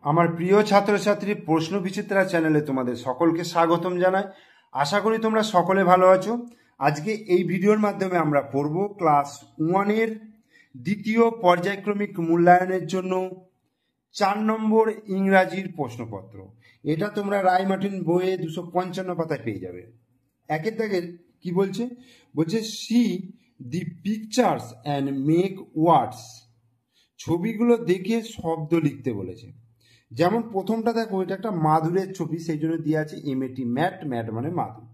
আমার প্রিয় ছাত্রছাত্রী প্রশ্ন বিচিত্রা চ্যানেলে তোমাদের সকলকে স্বাগতম জানাই। আশা করি তোমরা সকলে ভালো আছো। আজকে এই ভিডিওর মাধ্যমে আমরা পড়ব ক্লাস 1-এর দ্বিতীয় পর্যায়ক্রমিক মূল্যায়নের জন্য 4 নম্বর ইংরাজির প্রশ্নপত্র। এটা তোমরা রায়মার্টিন বইয়ে 255 পাতায় পেয়ে যাবে। একের দাগের কি বলছে? বলছে see the pictures and make words. ছবিগুলো দেখে শব্দ লিখতে বলেছে। যেমন প্রথমটা দেখো, এটা একটা মাদুরের ছবি, সেই জন্য দিয়ে আছে MAT, ম্যাট, ম্যাট মানে মাদুর।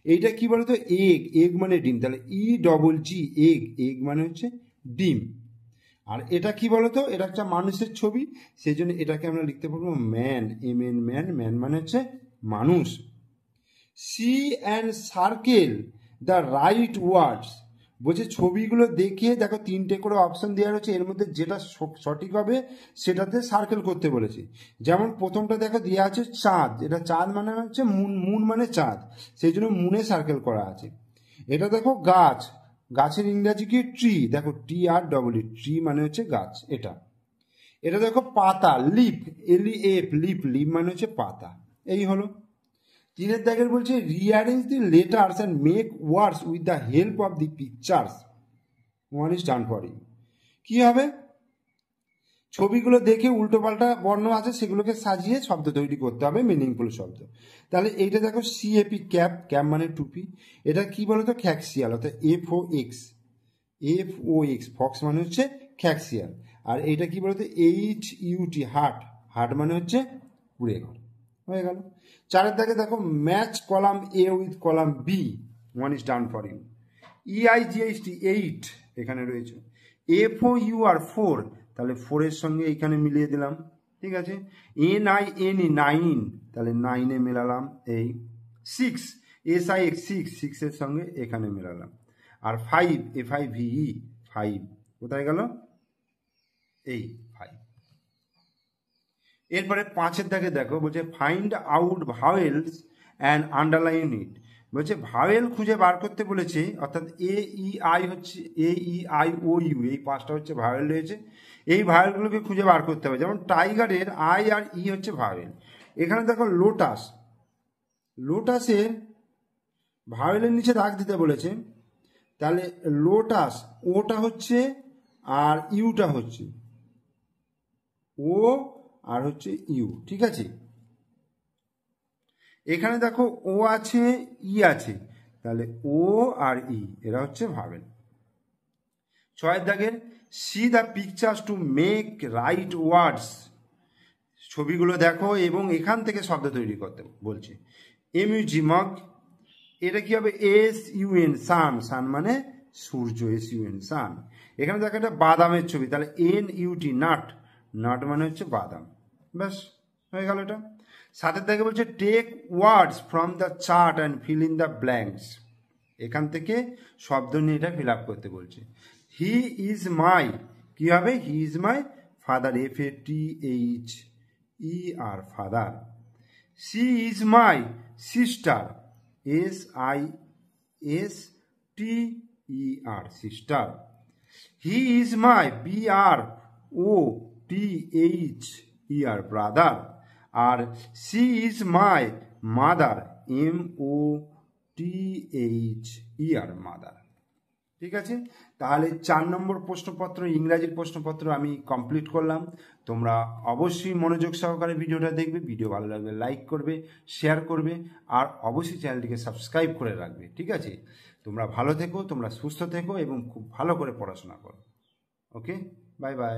এইটা কি বলতো? এগ, এগ মানে ডিম, তাহলে EGG এগ, এগ মানে হচ্ছে ডিম। আর এটা কি বলতো? এটা একটা মানুষের ছবি, সেই জন্য এটাকে আমরা লিখতে পারবো ম্যান, MN ম্যান, ম্যান মানে হচ্ছে মানুষ। See and circle the right words. বলছে ছবিগুলো দেখে দেখো 3টে করে অপশন দেওয়া রয়েছে, এর মধ্যে যেটা সঠিক হবে সেটাতে সার্কেল করতে বলেছে। যেমন প্রথমটা দেখো দেওয়া আছে চাঁদ, এটা চাঁদ মানে হচ্ছে মুন, মুন মানে চাঁদ, সেই জন্য মুনে সার্কেল করা আছে। এটা দেখো গাছ, গাছের ইংরাজি কি? ট্রি, দেখো TREE, ট্রি মানে হচ্ছে গাছ। এটা দেখো পাতা, লিপ, LEF, লিপ, লিপ মানে হচ্ছে পাতা। এই হলো। 3-এর দাগের বলছে rearrange the letters and make words with the help of the pictures. 1 is done for you। কি হবে? ছবিগুলো দেখে উল্টোপাল্টা বর্ণ আছে সেগুলোকে সাজিয়ে শব্দ তৈরি করতে হবে, মিনিংফুল শব্দ। তাহলে এইটা দেখো CAP, ক্যাপ, ক্যাপ মানে টুপি। এটা কি বলতো? খ্যাক্সিয়াল, অর্থাৎ FOX, ফক্স মানে হচ্ছে খ্যাক্সিয়াল। আর এইটা কি বলতো? HUT, হাট, হাট মানে হচ্ছে কুড়ে ঘর। হয়ে গেল। 4-এর দাগে দেখো match column A with column B। 1 is done for you। EIGHT, 8 এখানে রয়েছে। FOUR, 4, তাহলে 4-এর সঙ্গে এইখানে মিলিয়ে দিলাম, ঠিক আছে। NINE, 9, তাহলে 9-এ মেলালাম। এই 6, SIX, 6-এর সঙ্গে এখানে মেলালাম। আর 5, FIVE, 5, কোথায় গেল? এই 5। এরপরে 5-এর দাগে দেখো বলছে find out vowels and underline it. বলছে ভাওয়েল খুঁজে বার করতে বলেছে, অর্থাৎ AEI হচ্ছে AEIOU, এই 5টা হচ্ছে ভাওয়েল রয়েছে। এই ভাওয়েলগুলোকে খুঁজে বার করতে হবে। যেমন টাইগারের I আর E হচ্ছে ভাওয়েল। এখানে দেখো লোটাস, লোটাসের ভাওয়েলের নিচে দাগ দিতে বলেছে, তাহলে লোটাস ওটা হচ্ছে আর ইউটা হচ্ছে ও আর হচ্ছে ইউ, ঠিক আছে। এখানে দেখো ও আছে, ই আছে, তাহলে ও আর ই এরা হচ্ছে ভাওয়েল। 6-এর দাগের see the pictures to make right words. ছবিগুলো দেখো এবং এখান থেকে শব্দ তৈরি করতে বলছে। MUG মগ, এটা কি হবে? SUN, সান, সান মানে সূর্য, SUN সান। এখানে দেখো একটা বাদামের ছবি, তাহলে NUT, নাট, নাট মানে হচ্ছে বাদাম। ব্যাস হয়ে গেল এটা। 7-এর দাগে বলছে take words from the chart and fill in the blanks. এখান থেকে শব্দ নিয়ে এটা ফিল আপ করতে বলছে। হি ইজ মাই, কি হবে? He is my father, FATHER, father. She is my sister, SISTER, sister. He is my BROTHER, brother. আর she is my mother, MOTHER, mother. ঠিক আছে। তাহলে 4 নম্বর প্রশ্নপত্র, ইংরাজির প্রশ্নপত্র আমি কমপ্লিট করলাম। তোমরা অবশ্যই মনোযোগ সহকারে ভিডিওটা দেখবে। ভিডিও ভালো লাগলে লাইক করবে, শেয়ার করবে, আর অবশ্যই চ্যানেলটিকে সাবস্ক্রাইব করে রাখবে, ঠিক আছে। তোমরা ভালো থেকো, তোমরা সুস্থ থেকো এবং খুব ভালো করে পড়াশোনা করো। ওকে, বাই বাই।